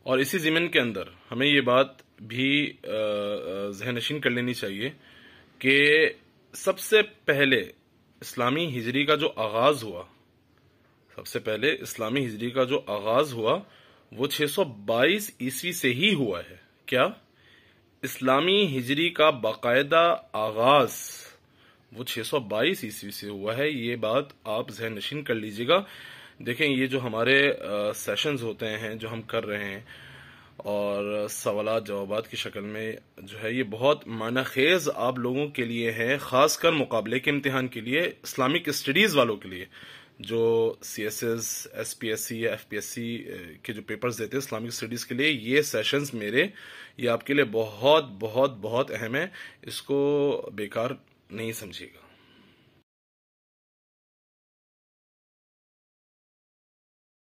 और इसी ज़मीन के अंदर हमें ये बात भी ज़हननशीन कर लेनी चाहिए कि सबसे पहले इस्लामी हिजरी का जो आगाज़ हुआ, सबसे पहले इस्लामी हिजरी का जो आगाज़ हुआ वो 622 ईस्वी से ही हुआ है। क्या? इस्लामी हिजरी का बाकायदा आगाज़ वो 622 ईस्वी से हुआ है। ये बात आप ज़हन नशीन कर लीजिएगा। देखें, ये जो हमारे सेशंस होते हैं जो हम कर रहे हैं और सवालात जवाबात की शक्ल में जो है, ये बहुत मानाखेज आप लोगों के लिए है, ख़ासकर मुकाबले के इम्तिहान के लिए, इस्लामिक स्टडीज़ वालों के लिए जो CSS, SPSC या FPSC के जो पेपर्स देते हैं इस्लामिक स्टडीज़ के लिए। ये सेशंस मेरे, ये आपके लिए बहुत बहुत बहुत अहम है, इसको बेकार नहीं समझिएगा।